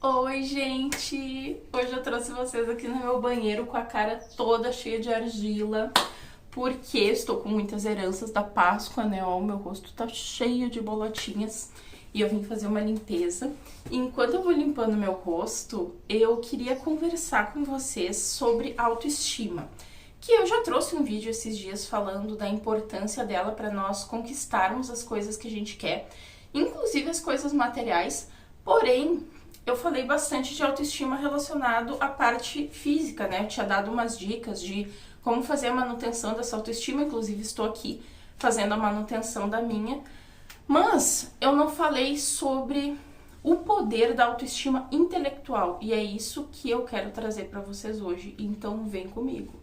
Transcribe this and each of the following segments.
Oi, gente! Hoje eu trouxe vocês aqui no meu banheiro com a cara toda cheia de argila, porque estou com muitas heranças da Páscoa, né? Ó, o meu rosto tá cheio de bolotinhas e eu vim fazer uma limpeza. E enquanto eu vou limpando meu rosto, eu queria conversar com vocês sobre autoestima, que eu já trouxe um vídeo esses dias falando da importância dela para nós conquistarmos as coisas que a gente quer, inclusive as coisas materiais, porém eu falei bastante de autoestima relacionado à parte física, né? Eu tinha dado umas dicas de como fazer a manutenção dessa autoestima, inclusive estou aqui fazendo a manutenção da minha. Mas eu não falei sobre o poder da autoestima intelectual, e é isso que eu quero trazer para vocês hoje, então vem comigo.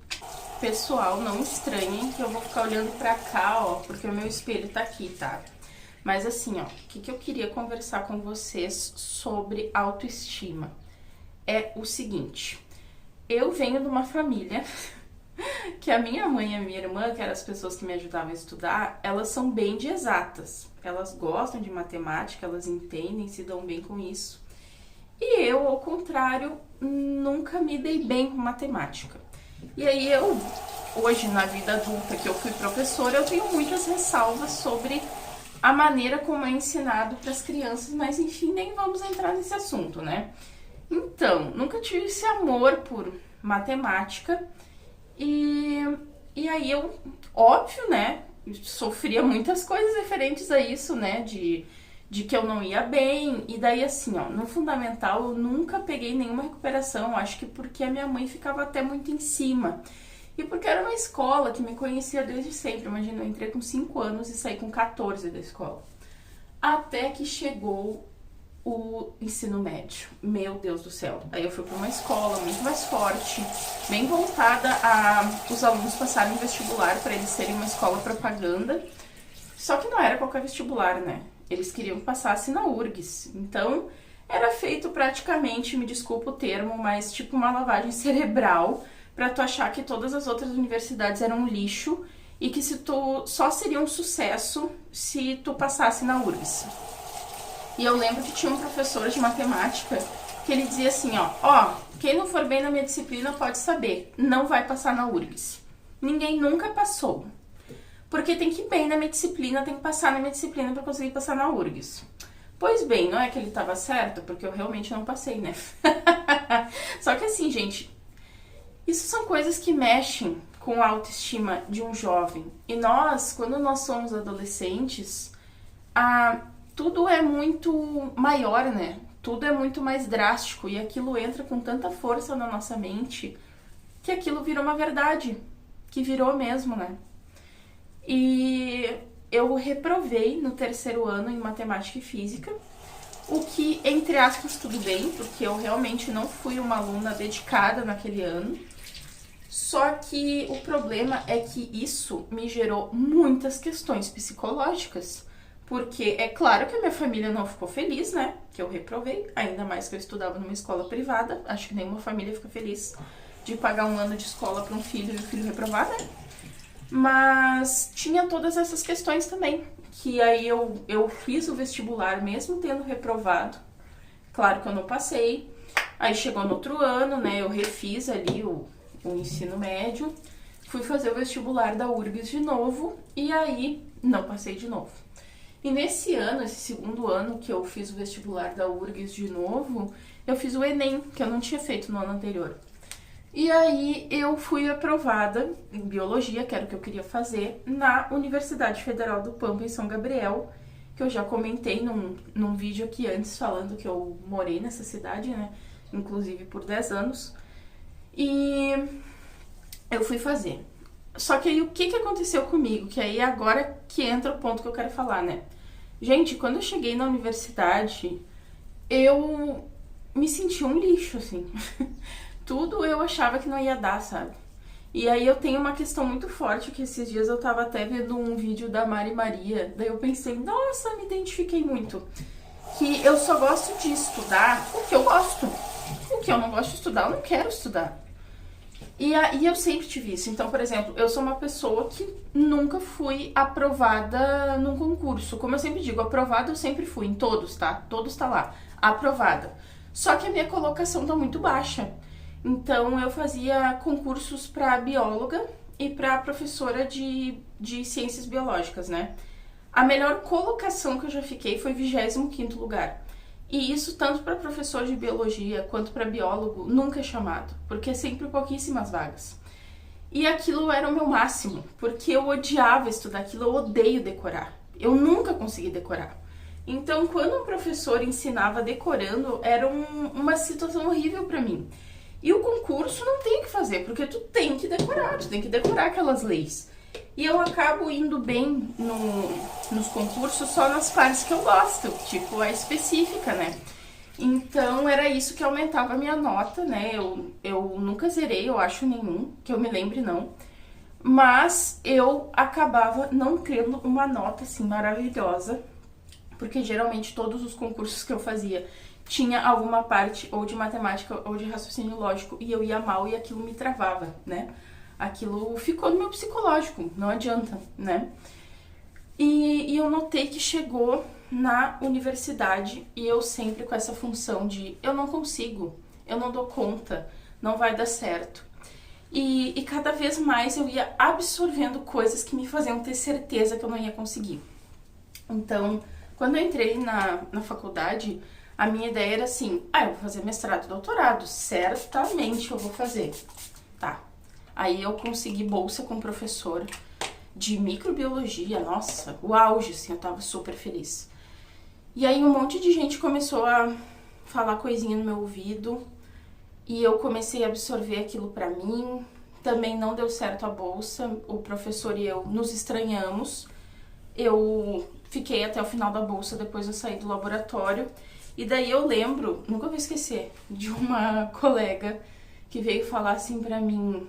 Pessoal, não estranhem que eu vou ficar olhando pra cá, ó, porque o meu espelho tá aqui, tá? Mas assim, ó, o que eu queria conversar com vocês sobre autoestima é o seguinte: eu venho de uma família que a minha mãe e a minha irmã, que eram as pessoas que me ajudavam a estudar, elas são bem de exatas. Elas gostam de matemática, elas entendem, se dão bem com isso. E eu, ao contrário, nunca me dei bem com matemática. E aí eu, hoje na vida adulta que eu fui professora, eu tenho muitas ressalvas sobre a maneira como é ensinado para as crianças, mas enfim, nem vamos entrar nesse assunto, né? Então, nunca tive esse amor por matemática e aí eu, óbvio, né, sofria muitas coisas referentes a isso, né, de que eu não ia bem, e daí assim, ó, no fundamental eu nunca peguei nenhuma recuperação, acho que porque a minha mãe ficava até muito em cima. E porque era uma escola que me conhecia desde sempre. Imagina, eu entrei com 5 anos e saí com 14 da escola. Até que chegou o ensino médio. Meu Deus do céu. Aí eu fui para uma escola muito mais forte, bem voltada a os alunos passarem vestibular para eles serem uma escola propaganda. Só que não era qualquer vestibular, né? Eles queriam que passasse na URGS. Então, era feito praticamente, me desculpa o termo, mas tipo uma lavagem cerebral pra tu achar que todas as outras universidades eram um lixo e que se tu só seria um sucesso se tu passasse na URGS. E eu lembro que tinha um professor de matemática que ele dizia assim, ó, quem não for bem na minha disciplina pode saber, não vai passar na URGS. Ninguém nunca passou. Porque tem que ir bem na minha disciplina, tem que passar na minha disciplina pra conseguir passar na URGS. Pois bem, não é que ele tava certo, porque eu realmente não passei, né? Só que assim, gente, isso são coisas que mexem com a autoestima de um jovem. E nós, quando nós somos adolescentes, tudo é muito maior, né? Tudo é muito mais drástico e aquilo entra com tanta força na nossa mente que aquilo virou uma verdade, que virou mesmo, né? E eu reprovei no 3º ano em matemática e física, o que, entre aspas, tudo bem, porque eu realmente não fui uma aluna dedicada naquele ano. Só que o problema é que isso me gerou muitas questões psicológicas, porque é claro que a minha família não ficou feliz, né, que eu reprovei, ainda mais que eu estudava numa escola privada, acho que nenhuma família fica feliz de pagar um ano de escola para um filho e o filho reprovar, né? Mas tinha todas essas questões também, que aí eu fiz o vestibular mesmo tendo reprovado, claro que eu não passei, aí chegou no outro ano, né, eu refiz ali o ensino médio, fui fazer o vestibular da URGS de novo e aí não passei de novo. E nesse ano, esse 2º ano que eu fiz o vestibular da URGS de novo, eu fiz o Enem, que eu não tinha feito no ano anterior. E aí eu fui aprovada em biologia, que era o que eu queria fazer, na Universidade Federal do Pampa, em São Gabriel, que eu já comentei num vídeo aqui antes, falando que eu morei nessa cidade, né, inclusive por 10 anos. E eu fui fazer. Só que aí o que aconteceu comigo? Que aí agora que entra o ponto que eu quero falar, né? Gente, quando eu cheguei na universidade, eu me senti um lixo, assim. Tudo eu achava que não ia dar, sabe? E aí eu tenho uma questão muito forte, que esses dias eu tava até vendo um vídeo da Mari Maria, daí eu pensei, nossa, me identifiquei muito. Que eu só gosto de estudar o que eu gosto. O que eu não gosto de estudar, eu não quero estudar. E eu sempre tive isso. Então, por exemplo, eu sou uma pessoa que nunca fui aprovada num concurso. Como eu sempre digo, aprovada eu sempre fui, em todos, tá? Todos tá lá, aprovada. Só que a minha colocação tá muito baixa. Então eu fazia concursos para bióloga e para professora de ciências biológicas, né? A melhor colocação que eu já fiquei foi 25º lugar. E isso tanto para professor de biologia quanto para biólogo nunca é chamado, porque é sempre pouquíssimas vagas. E aquilo era o meu máximo, porque eu odiava estudar aquilo, eu odeio decorar. Eu nunca consegui decorar. Então, quando um professor ensinava decorando, era uma situação horrível para mim. E o concurso não tem o que fazer, porque tu tem que decorar aquelas leis. E eu acabo indo bem nos concursos só nas partes que eu gosto, tipo a específica, né? Então era isso que aumentava a minha nota, né? Eu nunca zerei, eu acho, nenhum, que eu me lembre não. Mas eu acabava não tendo uma nota assim maravilhosa, porque geralmente todos os concursos que eu fazia tinha alguma parte ou de matemática ou de raciocínio lógico e eu ia mal e aquilo me travava, né? Aquilo ficou no meu psicológico, não adianta, né? E eu notei que chegou na universidade e eu sempre com essa função de eu não consigo, eu não dou conta, não vai dar certo. E cada vez mais eu ia absorvendo coisas que me faziam ter certeza que eu não ia conseguir. Então, quando eu entrei na faculdade, a minha ideia era assim, eu vou fazer mestrado e doutorado, certamente eu vou fazer. Tá. Aí eu consegui bolsa com professor de microbiologia, nossa, o auge, assim, eu tava super feliz. E aí um monte de gente começou a falar coisinha no meu ouvido e eu comecei a absorver aquilo pra mim. Também não deu certo a bolsa, o professor e eu nos estranhamos. Eu fiquei até o final da bolsa, depois eu saí do laboratório. E daí eu lembro, nunca vou esquecer, de uma colega que veio falar assim pra mim: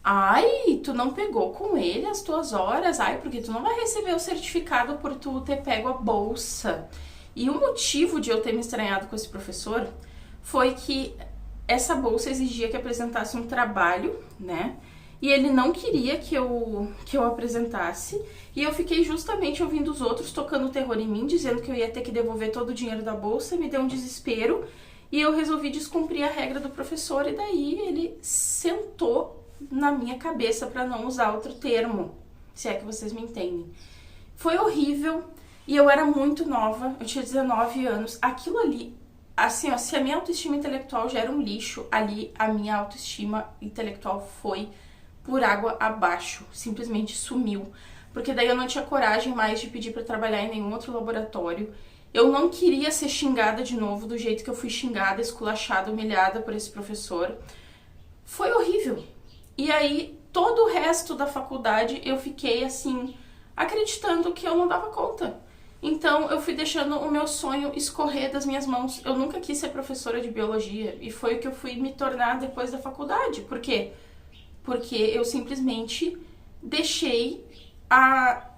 ai, tu não pegou com ele as tuas horas? Ai, porque tu não vai receber o certificado por tu ter pego a bolsa. E o motivo de eu ter me estranhado com esse professor foi que essa bolsa exigia que apresentasse um trabalho, né? E ele não queria que eu apresentasse. E eu fiquei justamente ouvindo os outros tocando terror em mim, dizendo que eu ia ter que devolver todo o dinheiro da bolsa. Me deu um desespero. E eu resolvi descumprir a regra do professor. E daí ele sentou na minha cabeça para não usar outro termo, se é que vocês me entendem. Foi horrível e eu era muito nova, eu tinha 19 anos. Aquilo ali, assim, ó, se a minha autoestima intelectual já era um lixo, ali a minha autoestima intelectual foi por água abaixo, simplesmente sumiu. Porque daí eu não tinha coragem mais de pedir para trabalhar em nenhum outro laboratório. Eu não queria ser xingada de novo do jeito que eu fui xingada, esculachada, humilhada por esse professor. Foi horrível. E aí, todo o resto da faculdade, eu fiquei, assim, acreditando que eu não dava conta. Então, eu fui deixando o meu sonho escorrer das minhas mãos. Eu nunca quis ser professora de biologia, e foi o que eu fui me tornar depois da faculdade. Por quê? Porque eu simplesmente deixei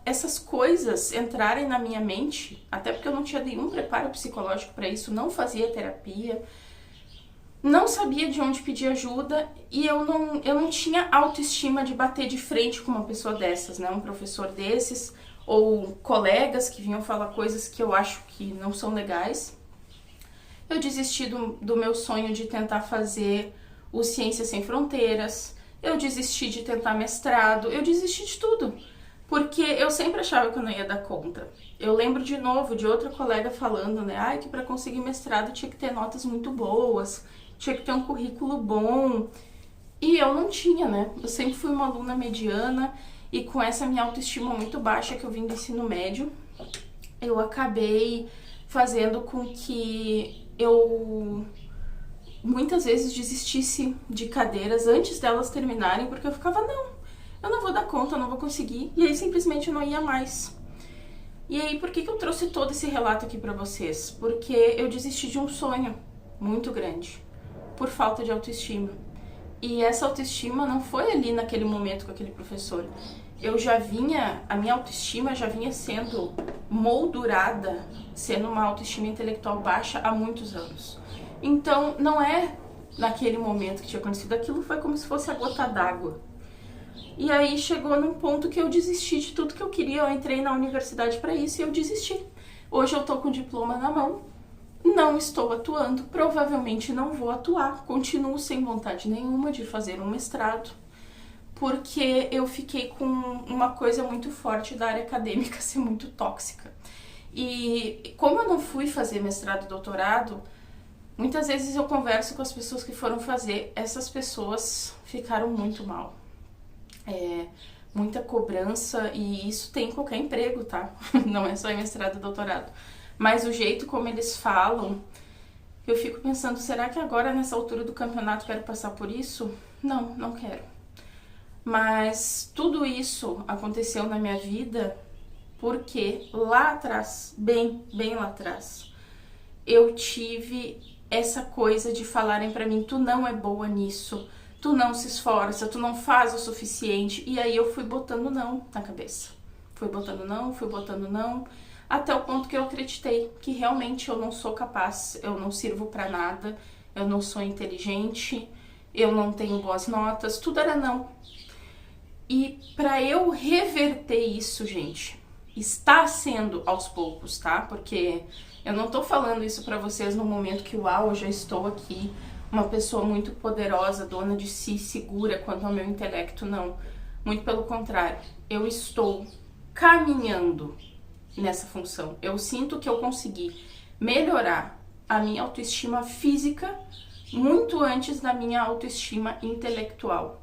essas coisas entrarem na minha mente, até porque eu não tinha nenhum preparo psicológico para isso, não fazia terapia, não sabia de onde pedir ajuda e eu não tinha autoestima de bater de frente com uma pessoa dessas, né? Um professor desses ou colegas que vinham falar coisas que eu acho que não são legais. Eu desisti do meu sonho de tentar fazer o Ciências Sem Fronteiras, eu desisti de tentar mestrado, eu desisti de tudo, porque eu sempre achava que eu não ia dar conta. Eu lembro de novo de outra colega falando, né, que para conseguir mestrado tinha que ter notas muito boas, tinha que ter um currículo bom, e eu não tinha, né? Eu sempre fui uma aluna mediana, e com essa minha autoestima muito baixa que eu vim do ensino médio, eu acabei fazendo com que eu muitas vezes desistisse de cadeiras antes delas terminarem, porque eu ficava, eu não vou dar conta, eu não vou conseguir, e aí simplesmente eu não ia mais. E aí, por que eu trouxe todo esse relato aqui pra vocês? Porque eu desisti de um sonho muito grande, por falta de autoestima. E essa autoestima não foi ali naquele momento com aquele professor. A minha autoestima já vinha sendo moldurada, sendo uma autoestima intelectual baixa há muitos anos. Então, não é naquele momento que tinha acontecido aquilo, foi como se fosse a gota d'água. E aí chegou num ponto que eu desisti de tudo que eu queria, eu entrei na universidade pra isso e eu desisti. Hoje eu tô com o diploma na mão, não estou atuando, provavelmente não vou atuar, continuo sem vontade nenhuma de fazer um mestrado, porque eu fiquei com uma coisa muito forte da área acadêmica ser muito tóxica. E como eu não fui fazer mestrado e doutorado, muitas vezes eu converso com as pessoas que foram fazer, essas pessoas ficaram muito mal. Muita cobrança, e isso tem em qualquer emprego, tá? Não é só em mestrado e doutorado. Mas o jeito como eles falam, eu fico pensando, será que agora nessa altura do campeonato quero passar por isso? Não, não quero. Mas tudo isso aconteceu na minha vida porque lá atrás, bem lá atrás, eu tive essa coisa de falarem pra mim, tu não é boa nisso, tu não se esforça, tu não faz o suficiente. E aí eu fui botando não na cabeça. Fui botando não, até o ponto que eu acreditei que realmente eu não sou capaz, eu não sirvo pra nada, eu não sou inteligente, eu não tenho boas notas, tudo era não. E pra eu reverter isso, gente, está sendo aos poucos, tá? Porque eu não tô falando isso pra vocês no momento que, uau, eu já estou aqui, uma pessoa muito poderosa, dona de si, segura quanto ao meu intelecto, não. Muito pelo contrário, eu estou caminhando nessa função. Eu sinto que eu consegui melhorar a minha autoestima física muito antes da minha autoestima intelectual.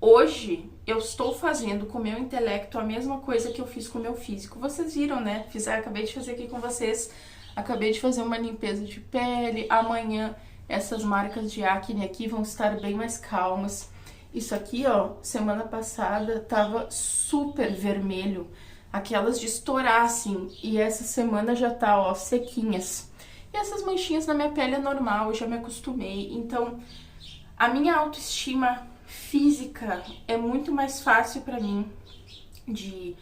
Hoje, eu estou fazendo com o meu intelecto a mesma coisa que eu fiz com o meu físico. Vocês viram, né? Acabei de fazer aqui com vocês. Acabei de fazer uma limpeza de pele. Amanhã, essas marcas de acne aqui vão estar bem mais calmas. Isso aqui, ó, semana passada tava super vermelho. Aquelas de estourar, assim. E essa semana já tá, ó, sequinhas. E essas manchinhas na minha pele é normal, eu já me acostumei. Então, a minha autoestima física é muito mais fácil pra mim de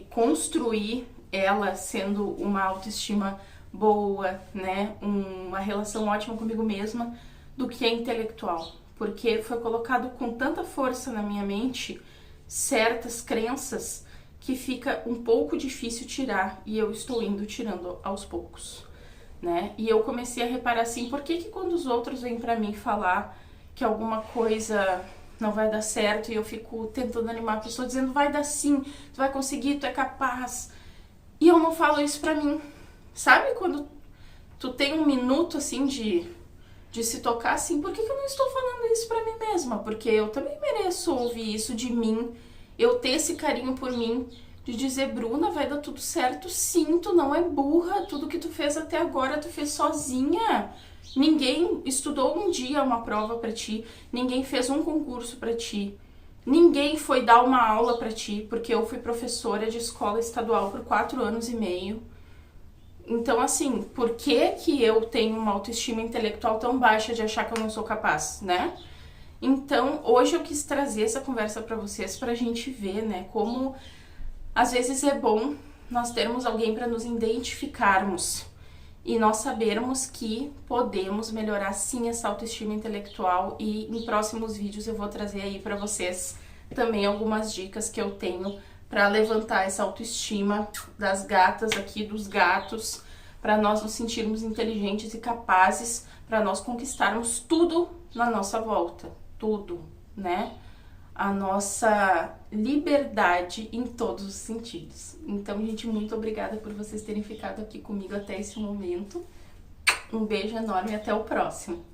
construir ela sendo uma autoestima boa, né, uma relação ótima comigo mesma, do que a intelectual, porque foi colocado com tanta força na minha mente certas crenças que fica um pouco difícil tirar, e eu estou indo tirando aos poucos, né, e eu comecei a reparar assim, por que quando os outros vêm pra mim falar que alguma coisa não vai dar certo e eu fico tentando animar a pessoa dizendo vai dar sim, tu vai conseguir, tu é capaz, e eu não falo isso pra mim? Sabe quando tu tem um minuto assim de se tocar assim, por que eu não estou falando isso pra mim mesma? Porque eu também mereço ouvir isso de mim, eu ter esse carinho por mim, de dizer, Bruna, vai dar tudo certo sim, tu não é burra, tudo que tu fez até agora tu fez sozinha. Ninguém estudou um dia uma prova pra ti, ninguém fez um concurso pra ti, ninguém foi dar uma aula pra ti, porque eu fui professora de escola estadual por 4 anos e meio. Então, assim, por que eu tenho uma autoestima intelectual tão baixa de achar que eu não sou capaz, né? Então, hoje eu quis trazer essa conversa pra vocês pra gente ver, né, como às vezes é bom nós termos alguém pra nos identificarmos e nós sabermos que podemos melhorar sim essa autoestima intelectual, e em próximos vídeos eu vou trazer aí pra vocês também algumas dicas que eu tenho pra levantar essa autoestima das gatas aqui, dos gatos, pra nós nos sentirmos inteligentes e capazes, pra nós conquistarmos tudo na nossa volta, tudo, né? A nossa liberdade em todos os sentidos. Então, gente, muito obrigada por vocês terem ficado aqui comigo até esse momento. Um beijo enorme e até o próximo.